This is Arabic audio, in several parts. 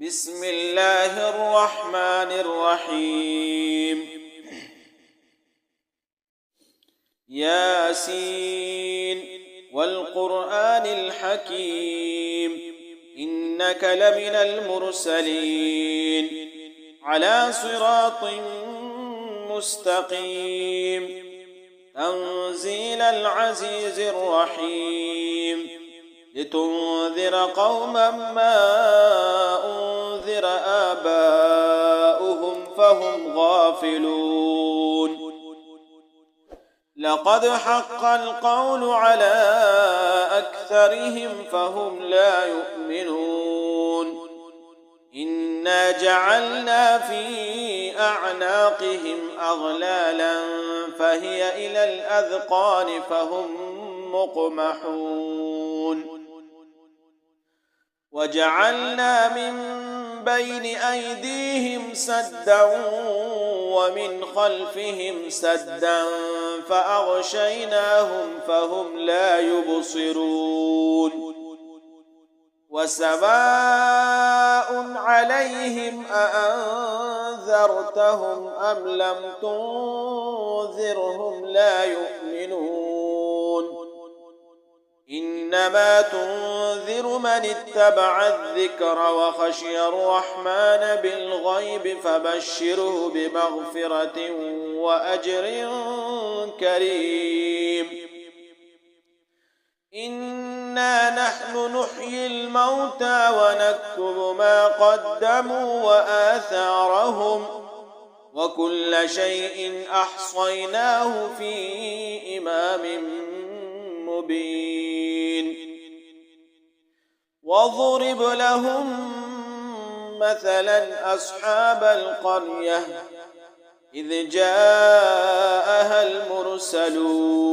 بسم الله الرحمن الرحيم ياسين والقرآن الحكيم إنك لمن المرسلين على صراط مستقيم تنزيل العزيز الرحيم لتنذر قوما ما أنذر آباؤهم فهم غافلون لقد حق القول على أكثرهم فهم لا يؤمنون إنا جعلنا في أعناقهم أغلالا فهي إلى الأذقان فهم مقمحون وجعلنا من بين أيديهم سدا ومن خلفهم سدا فأغشيناهم فهم لا يبصرون وسواء عليهم أأنذرتهم أم لم تنذرهم لا يؤمنون إنما تنذر من اتبع الذكر وخشي الرحمن بالغيب فبشره بمغفرة وأجر كريم إنا نحن نحيي الموتى ونكتب ما قدموا وآثارهم وكل شيء أحصيناه في إمام مبين واضرب لهم مثلا أصحاب القرية إذ جاءها المرسلون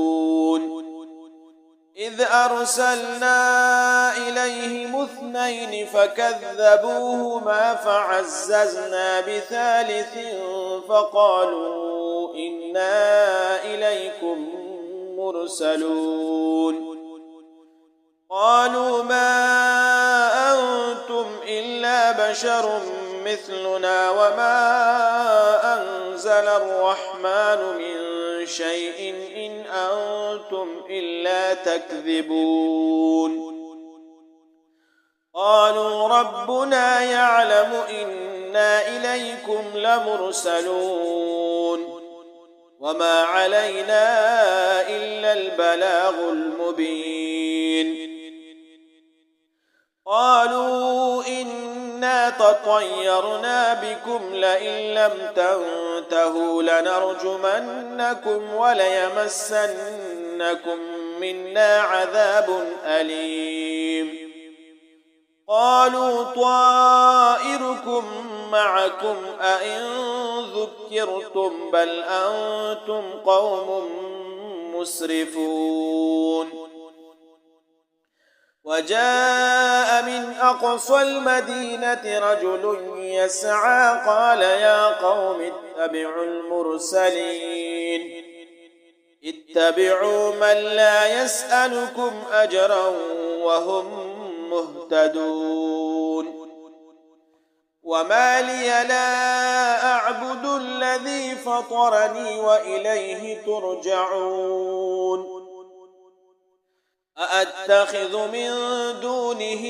إذ أرسلنا إليهم 2 فكذبوهما فعززنا بثالث فقالوا إنا إليكم مرسلون قالوا ما أنتم إلا بشر مثلنا وما أنزل الرحمن من شيء إن أنتم إلا تكذبون قالوا ربنا يعلم إنا إليكم لمرسلون وما علينا إلا البلاغ المبين قالوا إنا تطيرنا بكم لئن لم تنتهوا لنرجمنكم وليمسنكم منا عذاب أليم قالوا طائركم معكم أئن ذكرتم بل أنتم قوم مسرفون وجاء من أقصى المدينة رجل يسعى قال يا قوم اتبعوا المرسلين اتبعوا من لا يسألكم أجرا وهم مهتدون وما لي لا أعبد الذي فطرني وإليه ترجعون أأتخذ من دونه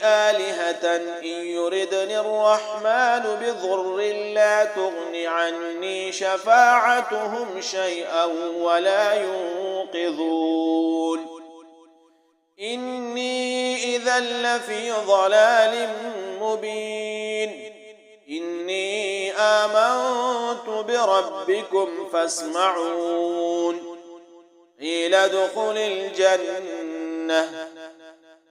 آلهة إن يردني الرحمن بضر لا تغن عني شفاعتهم شيئا ولا ينقذون إني إذا لفي ضلال مبين إني آمنت بربكم فاسمعون قيل ادخل الجنة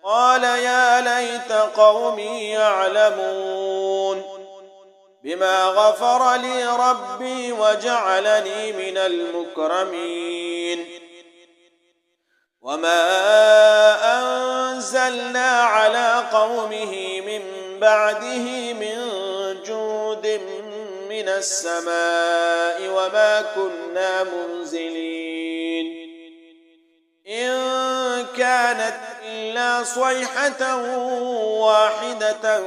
قال يا ليت قومي يعلمون بما غفر لي ربي وجعلني من المكرمين وما أنزلنا على قومه من بعده من جود من السماء وما كنا منزلين إن كانت إلا إلا صيحة واحدة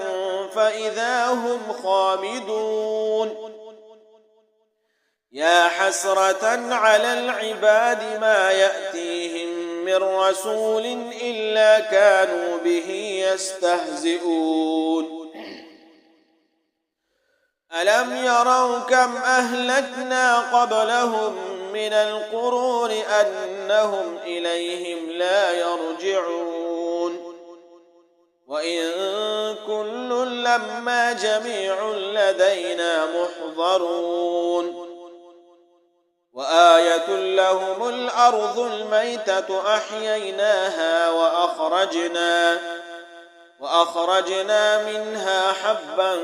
فإذا هم خامدون يا حسرة على العباد ما يأتيهم من رسول إلا كانوا به يستهزئون ألم يروا كم أهلكنا قبلهم من القرون أنهم إليهم لا يرجعون وإن كل لما جميع لدينا محضرون وآية لهم الأرض الميتة أحييناها وأخرجنا منها حبا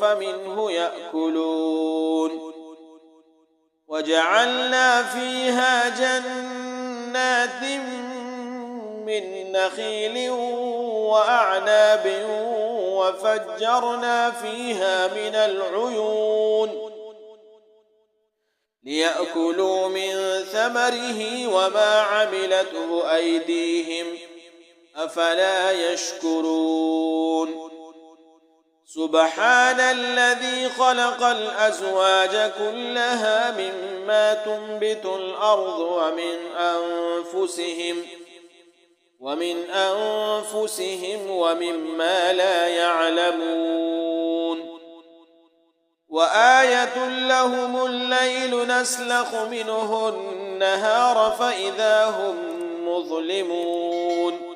فمنه يأكلون وجعلنا فيها جنات من نخيل وأعناب وفجرنا فيها من العيون ليأكلوا من ثمره وما عملته أيديهم أفلا يشكرون سبحان الذي خلق الأزواج كلها مما تنبت الأرض ومن أنفسهم ومما لا يعلمون وآية لهم الليل نسلخ منه النهار فإذا هم مظلمون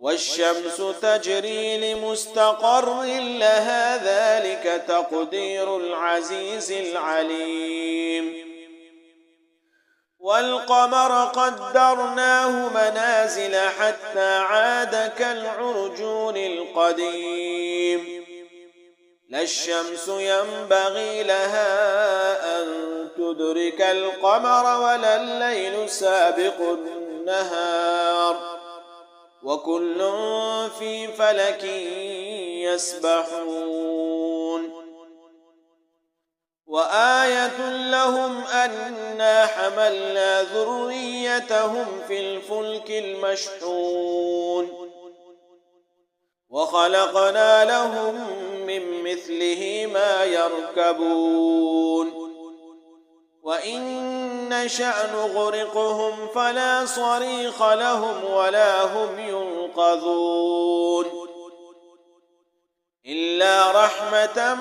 والشمس تجري لمستقر لها ذلك تقدير العزيز العليم والقمر قدرناه منازل حتى عاد كالعرجون القديم لا الشمس ينبغي لها أن تدرك القمر ولا الليل سابق النهار وكل في فلك يسبحون وآية لهم أنا حملنا ذريتهم في الفلك المشحون وخلقنا لهم من مثله ما يركبون وإن نشأ نغرقهم فلا صريخ لهم ولا هم ينقذون إلا رحمة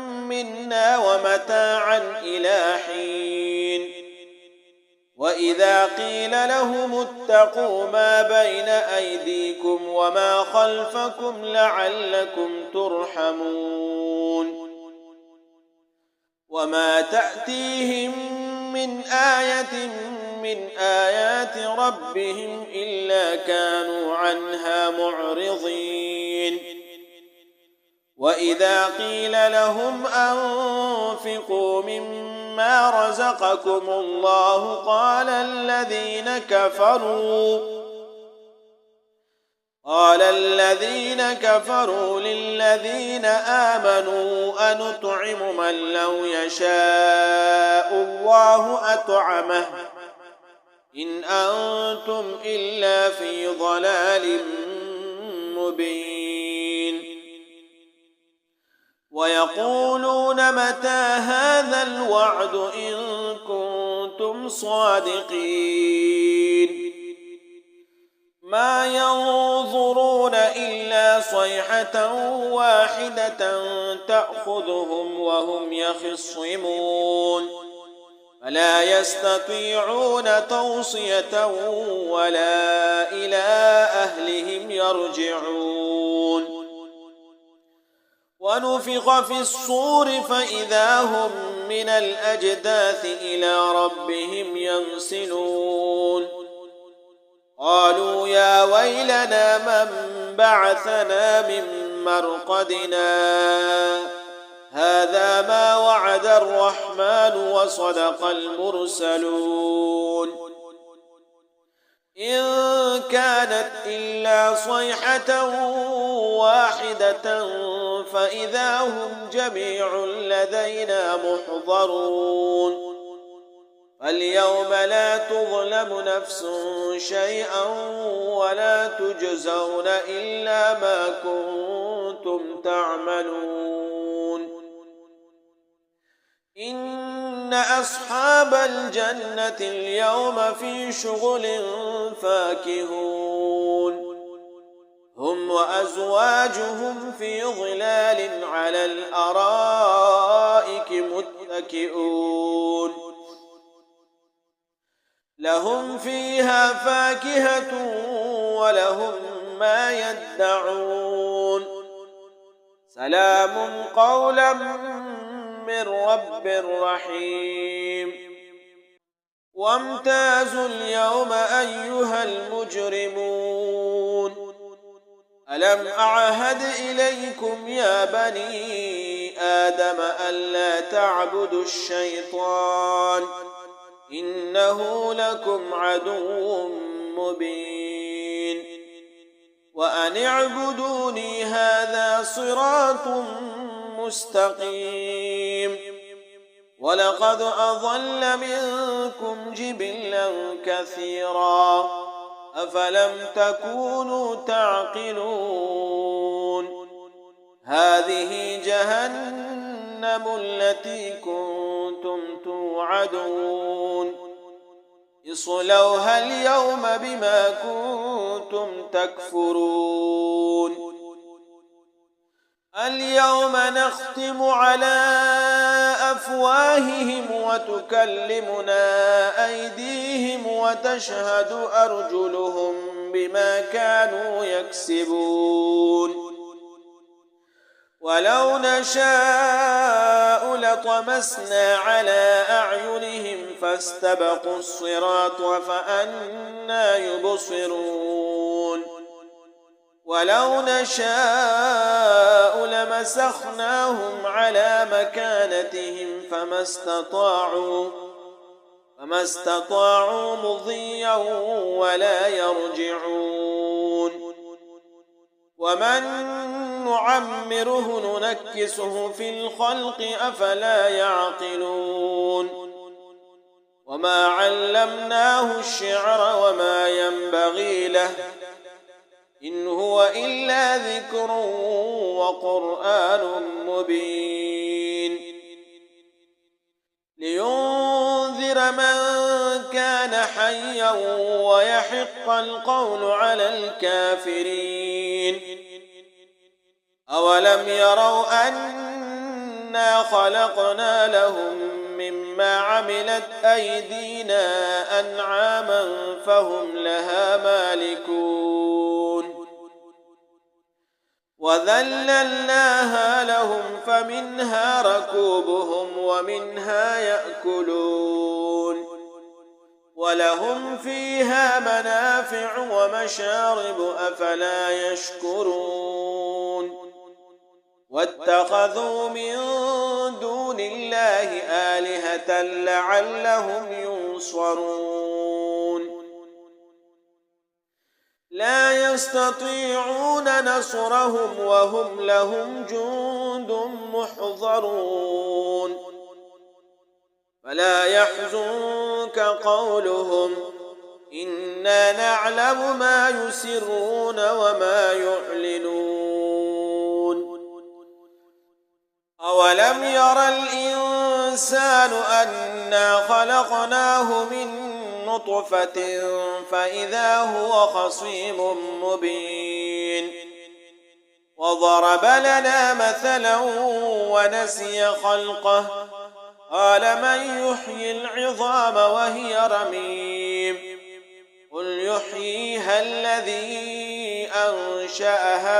منا ومتاعا إلى حين وإذا قيل لهم اتقوا ما بين أيديكم وما خلفكم لعلكم ترحمون وما تأتيهم من آية من آيات ربهم إلا كانوا عنها معرضين وإذا قيل لهم أنفقوا مما رزقكم الله قال الذين كفروا للذين آمنوا أنطعم من لو يشاء الله أطعمه إن أنتم إلا في ضلال مبين ويقولون متى هذا الوعد إن كنتم صادقين ما ينظرون إلا صيحة واحدة تأخذهم وهم يخصمون فلا يستطيعون توصية ولا إلى أهلهم يرجعون ونفخ في الصور فإذا هم من الأجداث إلى ربهم ينسلون قالوا يا ويلنا من بعثنا من مرقدنا هذا ما وعد الرحمن وصدق المرسلون إن كانت إلا صيحة واحدة فإذا هم جميع لدينا محضرون فاليوم لا تظلم نفس شيئا ولا تجزون إلا ما كنتم تعملون إن أصحاب الجنة اليوم في شغل فاكهون هم وأزواجهم في ظلال على الأرائك متكئون لهم فيها فاكهة ولهم ما يدعون سلام قولا من رب رحيم وامتازوا اليوم أيها المجرمون ألم أعهد إليكم يا بني آدم ألا تعبدوا الشيطان إنه لكم عدو مبين وأن اعبدوني هذا صراط مستقيم ولقد أضل منكم جبلا كثيرا أفلم تكونوا تعقلون هذه جهنم التي كنتم توعدون اصلوها اليوم بما كنتم تكفرون اليوم نختم على أفواههم وتكلمنا أيديهم وتشهد أرجلهم بما كانوا يكسبون ولو نشاء لطمسنا على أعينهم فاستبقوا الصراط فأنى يبصرون ولو نشاء لمسخناهم على مكانتهم فما استطاعوا مضيا ولا يرجعون ومن نعمره ننكسه في الخلق أفلا يعقلون وما علمناه الشعر وما ينبغي له إن هو إلا ذكر وقرآن مبين لينذر من كان حيا ويحق القول على الكافرين أولم يروا أنا خلقنا لهم مما عملت أيدينا أنعاما فهم لها مالكون وذللناها لهم فمنها ركوبهم ومنها يأكلون ولهم فيها منافع ومشارب أفلا يشكرون واتخذوا من دون الله آلهة لعلهم ينصرون لا يستطيعون نصرهم وهم لهم جند محضرون فلا يحزنك قولهم إنا نعلم ما يسرون وما يعلنون أولم ير الإنسان أنا خلقناه من نطفة فإذا هو خصيم مبين وضرب لنا مثلا ونسي خلقه قال من يحيي العظام وهي رميم قل يحييها الذي أنشأها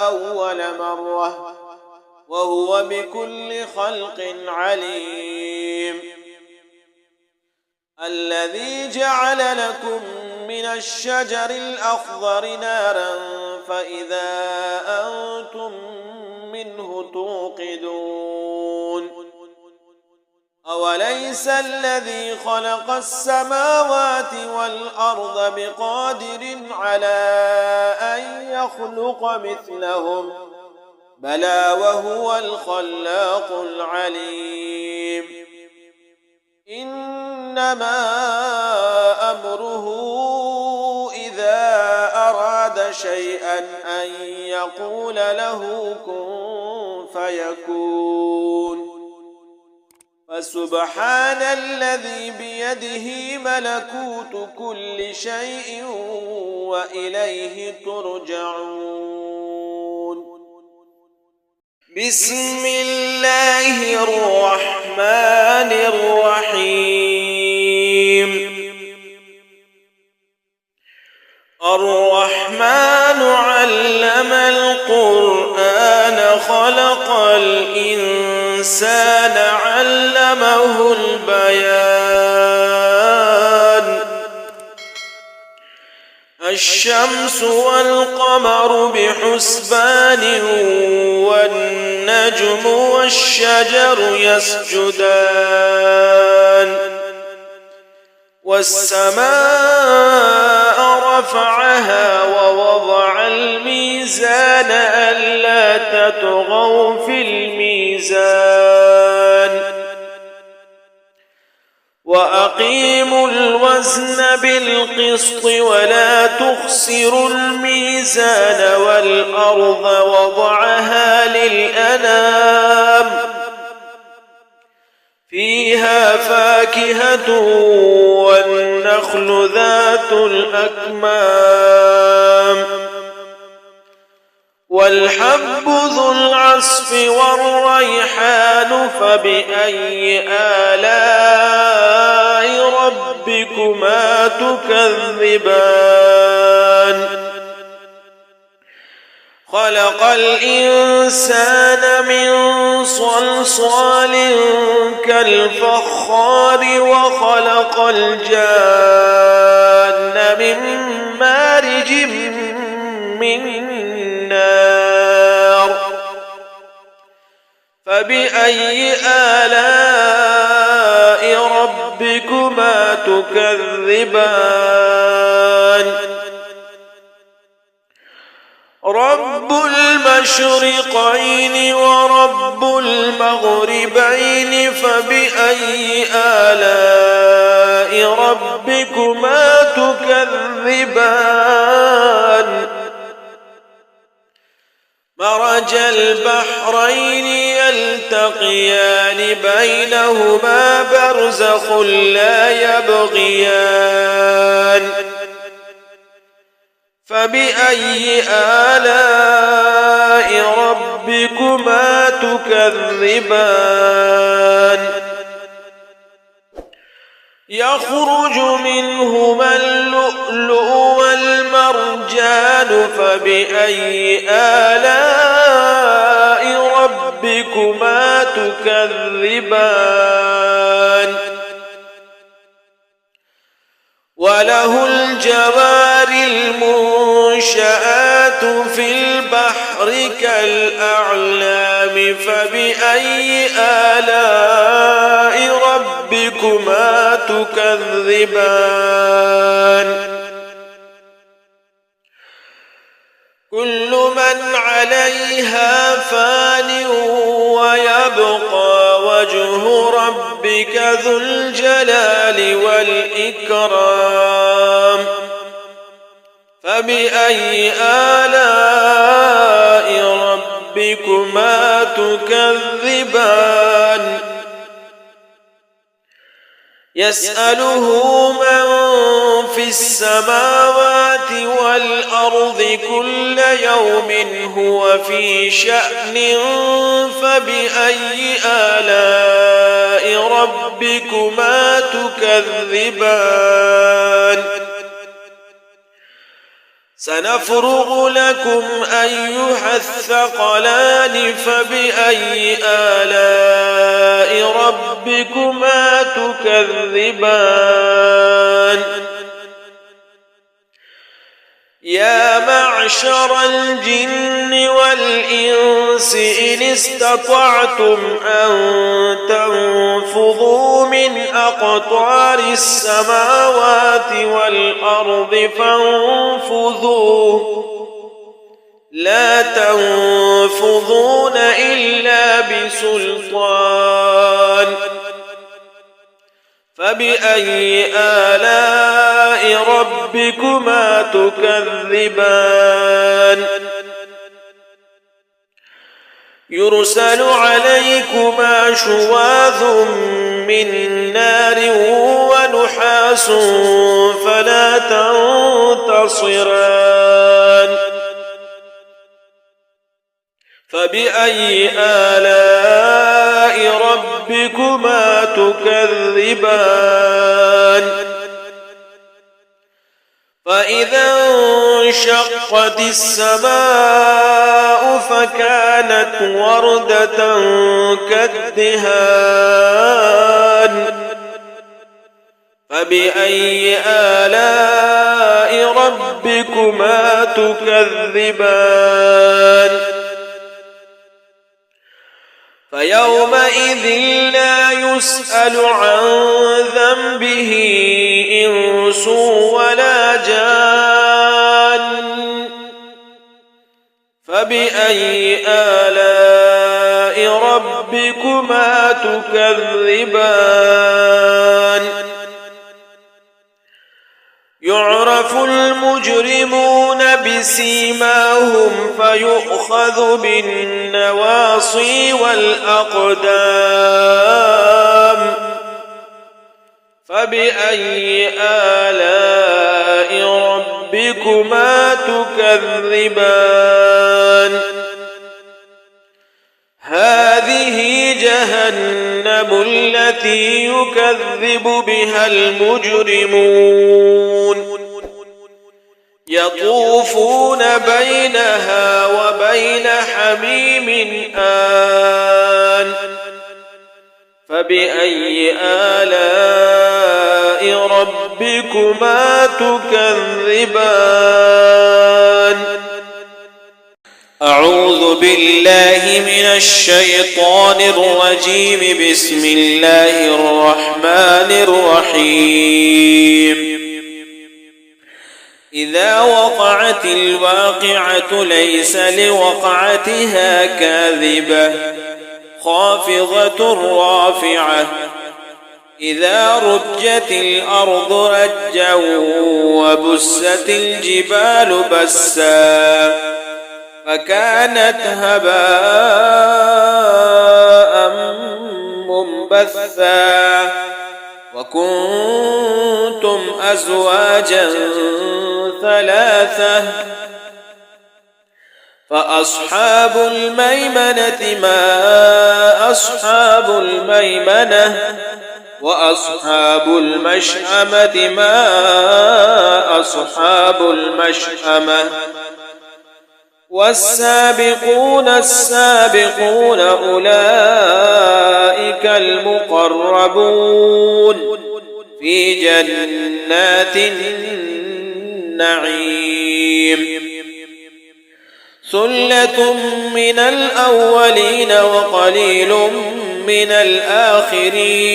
أول مرة وهو بكل خلق عليم الذي جعل لكم من الشجر الأخضر نارا فإذا أنتم منه توقدون أوليس الذي خلق السماوات والأرض بقادر على أن يخلق مثلهم بلى وهو الخلاق العليم إنما أمره إذا أراد شيئا أن يقول له كن فيكون. فسبحان الذي بيده ملكوت كل شيء وإليه ترجعون. بسم الله الرحمن الرحيم. الرحمن علم القرآن خلق الإنسان علمه البيان. الشمس والقمر بحسبان والنجم والشجر يسجدان. والسماء رفعها ووضع الميزان ألا تطغوا في الميزان وأقيموا الوزن بالقسط ولا تخسروا الميزان والأرض وضعها للأنام فيها فاكهة والنخل ذات الأكمام والحب ذو العصف والريحان فبأي آلاء ربكما تكذبان. خلق الإنسان من صلصال كالفخار وخلق الجان من مارج من نار فبأي آلاء ربكما تكذبان. رب المشرقين ورب المغربين فبأي آلاء ربكما تكذبان. مرج البحرين يلتقيان بينهما برزخ لا يبغيان فبأي آلاء ربكما تكذبان. يخرج منهما اللؤلؤ والمرجان فبأي آلاء ربكما تكذبان. وله الجوار المنشآت في البحر كالأعلام فبأي آلاء ربكما تكذبان. كل من عليها فان ويبقى وجه ربك ذو الجلال والإكرام فبأي آلاء ربكما تكذبان. يسأله من في السماوات والأرض كل يوم هو في شأن فبأي آلاء ربكما تكذبان. سنفرغ لكم أيها الثقلان فبأي آلاء ربكما تكذبان. يا معشر الجن والإنس إن استطعتم أن تنفذوا من أقطار السماوات والأرض فانفذوا لا تنفذون إلا بسلطان فبأي آلاء ربكما تكذبان يرسل عليكما شواظ من نار ونحاس فلا تنتصران فبأي آلاء ربكما تكذبان فإذا انشقت السماء فكانت وردة كالدهان فبأي آلاء ربكما تكذبان فيومئذ لا يسأل عن ذنبه إنس ولا جان فبأي آلاء ربكما تكذبان يعرف المجرمون بسيماهم فيؤخذ بالنواصي والأقدام فبأي آلاء ربكما تكذبان هذه جهنم التي يكذب بها المجرمون يطوفون بينها وبين حميم آن فبأي آلاء ربكما تكذبان أعوذ بالله من الشيطان الرجيم بسم الله الرحمن الرحيم إذا وقعت الواقعة ليس لوقعتها كاذبة خافضة رافعة إذا رجت الأرض رجا وبست الجبال بسا فكانت هباء منبثا وكنتم أزواجا ثلاثة فأصحاب الميمنة ما أصحاب الميمنة وأصحاب المشأمة ما أصحاب المشأمة والسابقون السابقون أولئك المقربون في جنات النعيم ثلة من الأولين وقليل من الآخرين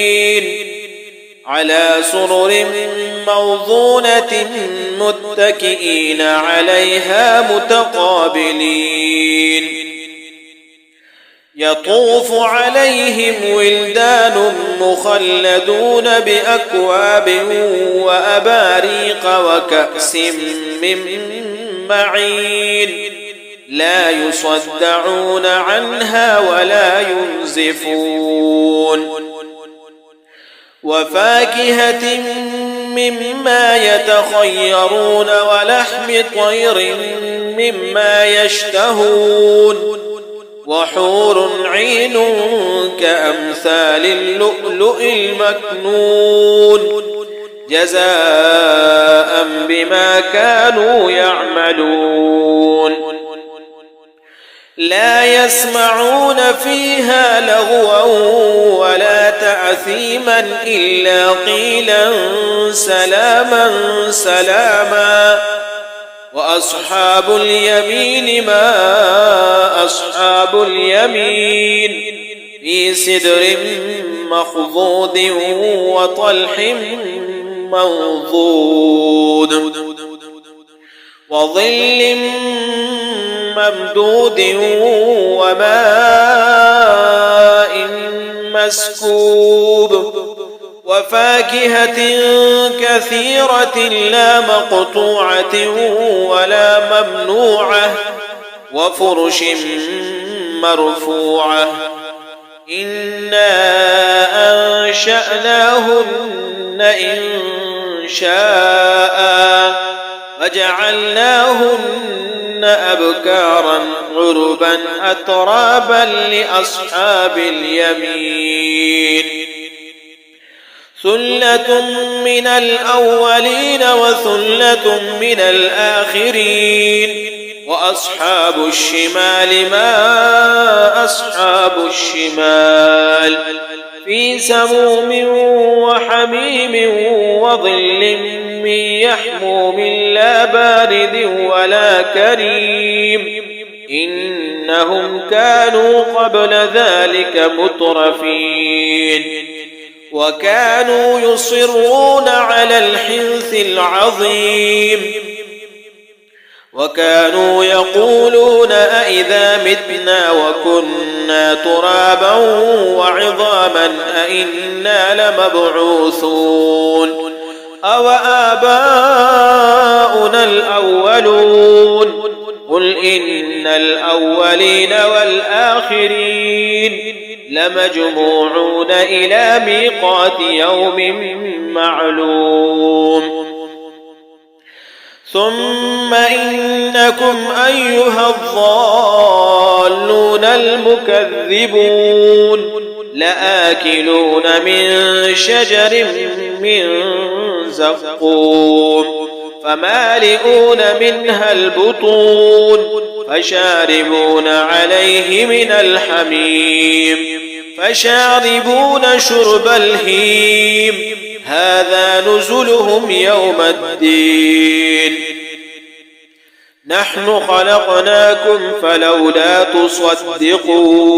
على سرر موضونة متكئين عليها متقابلين يطوف عليهم ولدان مخلدون بأكواب وأباريق وكأس من معين لا يصدعون عنها ولا ينزفون وفاكهة مما يتخيرون ولحم طير مما يشتهون وحور عين كأمثال اللؤلؤ المكنون جزاء بما كانوا يعملون لا يسمعون فيها لغوا ولا تأثيما إلا قيلا سلاما سلاما وأصحاب اليمين ما أصحاب اليمين في سدر مخضود وطلح منضود وظل ممدود وماء مسكوب وفاكهة كثيرة لا مقطوعة ولا ممنوعة وفرش مرفوعة إنا أنشأناهن إنشاء وجعلناهن أبكارا عربا أترابا لأصحاب اليمين ثلة من الأولين وثلة من الآخرين وأصحاب الشمال ما أصحاب الشمال في سموم وحميم وظل من يحموم لا بارد ولا كريم إنهم كانوا قبل ذلك مترفين وكانوا يصرون على الحنث العظيم وكانوا يقولون أئذا متنا وكنا ترابا وعظاما أئنا لمبعوثون أو آباؤنا الأولون قل إن الأولين والآخرين لمجموعون إلى ميقات يوم معلوم ثم إنكم أيها الضالون المكذبون لآكلون من شجر من زقوم فمالئون منها البطون فشاربون عليه من الحميم فشاربون شرب الهيم هذا نزلهم يوم الدين نحن خلقناكم فلولا تصدقون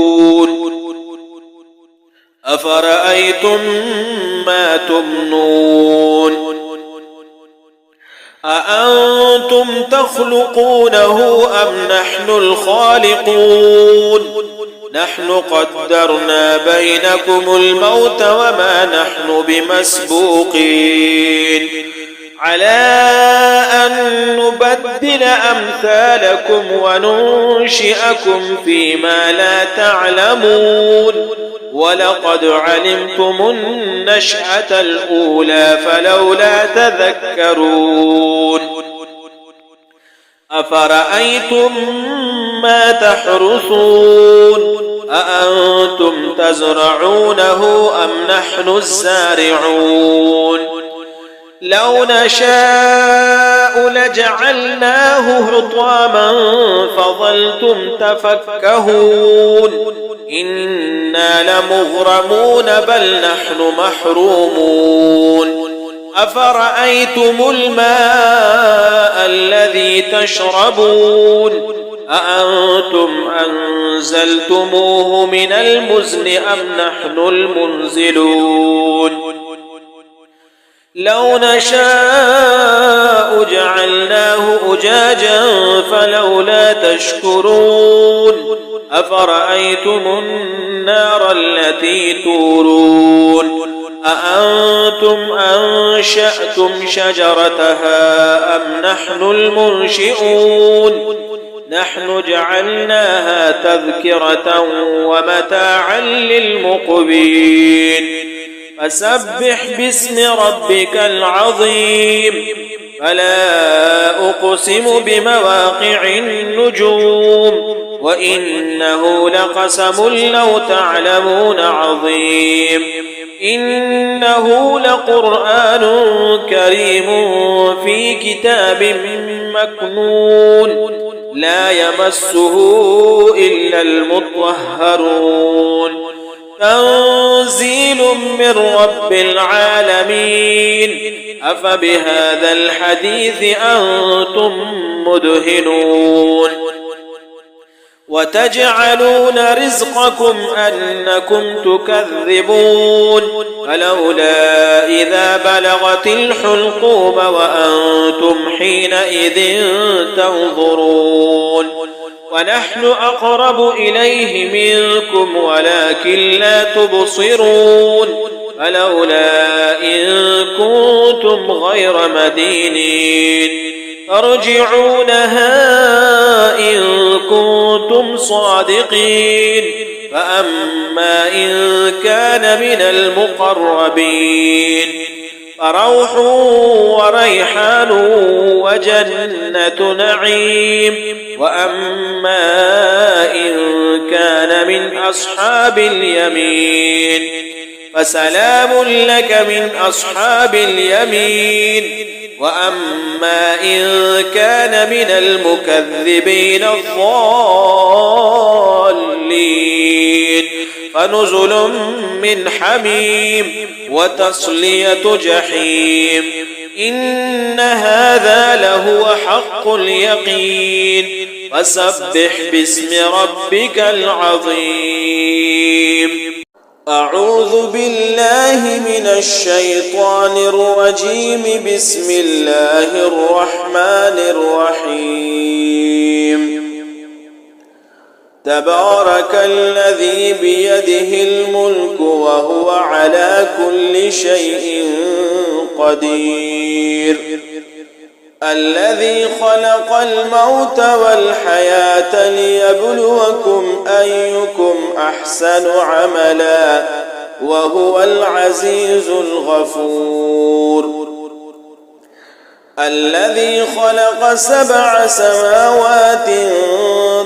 أفرأيتم ما تمنون أأنتم تخلقونه أم نحن الخالقون نحن قدرنا بينكم الموت وما نحن بمسبوقين على أن نبدل أمثالكم وننشئكم فيما لا تعلمون ولقد علمتم النشأة الأولى فلولا تذكرون أفرأيتم ما تحرثون أأنتم تزرعونه أم نحن الزارعون لو نشاء لجعلناه حطاما فظلتم تفكهون إنا لمغرمون بل نحن محرومون أفرأيتم الماء الذي تشربون أأنتم أنزلتموه من المزن أم نحن المنزلون لو نشاء جعلناه أجاجا فلولا تشكرون أفرأيتم النار التي تورون أأنتم أنشأتم شجرتها أم نحن المنشئون نحن جعلناها تذكرة ومتاعا للمقبين فسبح باسم ربك العظيم فلا أقسم بمواقع النجوم وإنه لقسم لو تعلمون عظيم إنه لقرآن كريم في كتاب مكنون لا يمسه إلا المطهرون تنزيل من رب العالمين أفبهذا الحديث أنتم مدهنون وتجعلون رزقكم أنكم تكذبون فلولا إذا بلغت الحلقوم وأنتم حينئذ تنظرون ونحن أقرب إليه منكم ولكن لا تبصرون فلولا إن كنتم غير مدينين ترجعونها إن كنتم صادقين فأما إن كان من المقربين فروح وريحان وجنة نعيم وأما إن كان من أصحاب اليمين فسلام لك من أصحاب اليمين وأما إن كان من المكذبين الضالين فنزل من حميم وتصلية جحيم إن هذا لهو حق اليقين فسبح باسم ربك العظيم. أعوذ بالله من الشيطان الرجيم. بسم الله الرحمن الرحيم. تبارك الذي بيده الملك وهو على كل شيء قدير الذي خلق الموت والحياة ليبلوكم أيكم أحسن عملا وهو العزيز الغفور الذي خلق 7 سماوات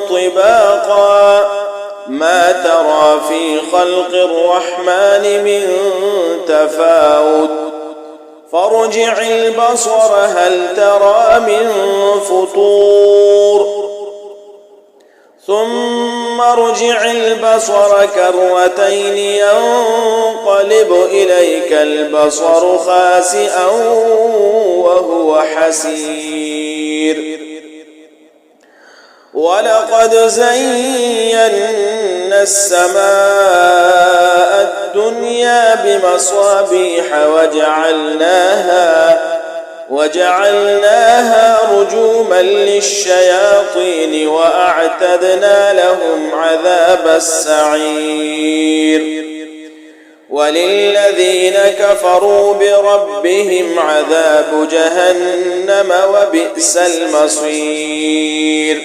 طباقا ما ترى في خلق الرحمن من تفاوت فارجع البصر هل ترى من فطور ثم ارجع البصر كرتين ينقلب إليك البصر خاسئا وهو حسير ولقد زينا السماء الدنيا بمصابيح وجعلناها رجوما للشياطين وأعتدنا لهم عذاب السعير وللذين كفروا بربهم عذاب جهنم وبئس المصير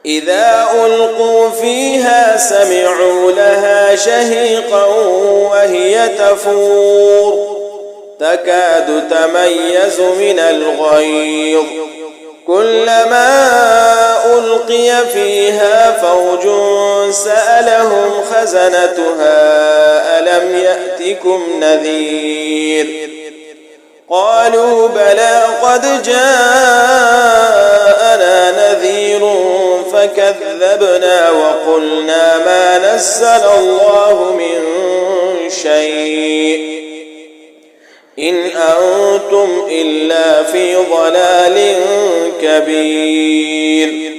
إذا ألقوا فيها سمعوا لها شهيقا وهي تفور تكاد تميز من الغيظ كلما ألقي فيها فوج سألهم خزنتها ألم يأتكم نذير قالوا بلى قد جاءنا نذير فكذبنا وقلنا ما نزل الله من شيء إن أنتم إلا في ضلال كبير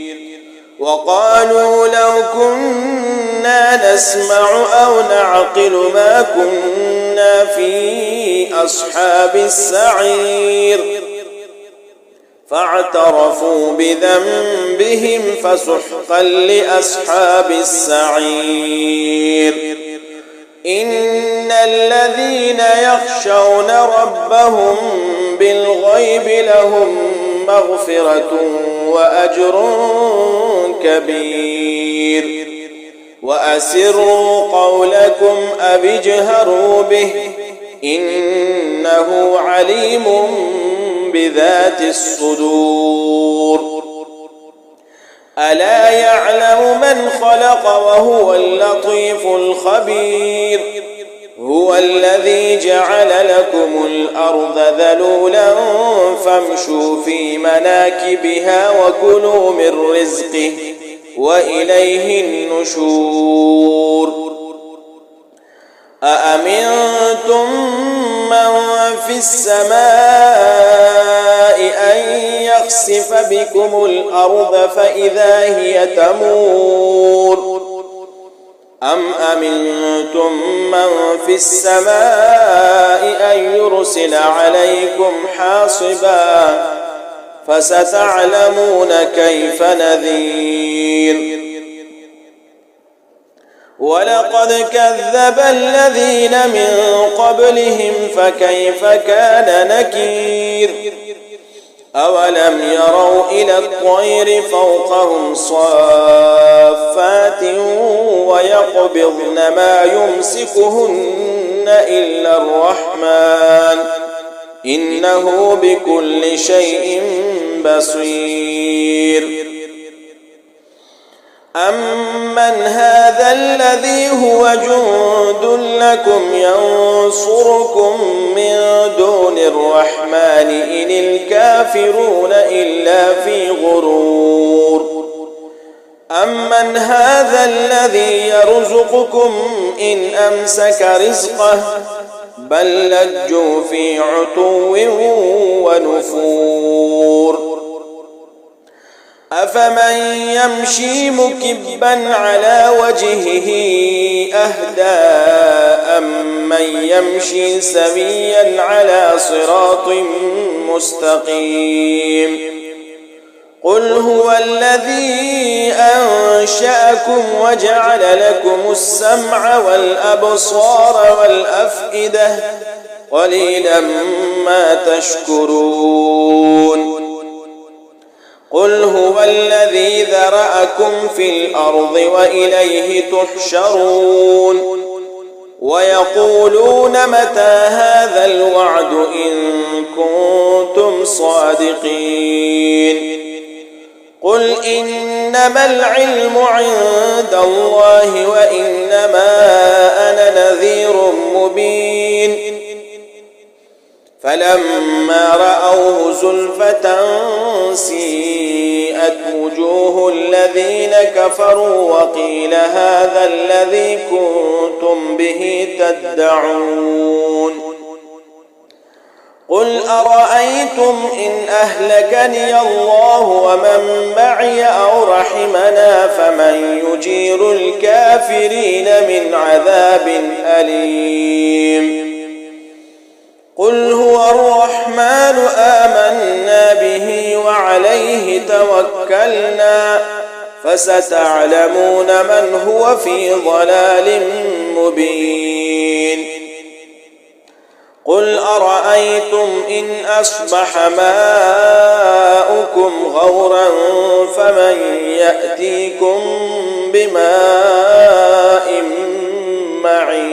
وقالوا لو كنا نسمع أو نعقل ما كنا في أصحاب السعير فاعترفوا بذنبهم فسحقا لأصحاب السعير إن الذين يخشون ربهم بالغيب لهم مغفرة وأجر كبير وأسروا قولكم أو اجهروا به إنه عليم بذات الصدور ألا يعلم من خلق وهو اللطيف الخبير هو الذي جعل لكم الأرض ذلولا فامشوا في مناكبها وكلوا من رزقه وإليه النشور أأمنتم من في السماء أن يخسف بكم الأرض فإذا هي تمور أم أمنتم من في السماء أن يرسل عليكم حاصبا فستعلمون كيف نذير ولقد كذب الذين من قبلهم فكيف كان نكير أولم يروا إلى الطير فوقهم صافات ويقبضن ما يمسكهن إلا الرحمن إنه بكل شيء بصير أمن هذا الذي هو جند لكم ينصركم من دون الرحمن إن الكافرون إلا في غرور أمن هذا الذي يرزقكم إن أمسك رزقه بل لجوا في عتو ونفور أفمن يمشي مكبا على وجهه أهدى أمن يمشي سويا على صراط مستقيم قل هو الذي أنشأكم وجعل لكم السمع والأبصار والأفئدة قليلا ما تشكرون قل هو الذي ذرأكم في الأرض وإليه تحشرون ويقولون متى هذا الوعد إن كنتم صادقين قل إنما العلم عند الله وإنما أنا نذير مبين فلما رأوه زلفة سيئت وجوه الذين كفروا وقيل هذا الذي كنتم به تدعون قل أرأيتم إن أهلكني الله ومن معي أو رحمنا فمن يجير الكافرين من عذاب أليم قل هو الرحمن آمنا به وعليه توكلنا فستعلمون من هو في ضلال مبين قل أرأيتم إن أصبح ماؤكم غورا فمن يأتيكم بماء معين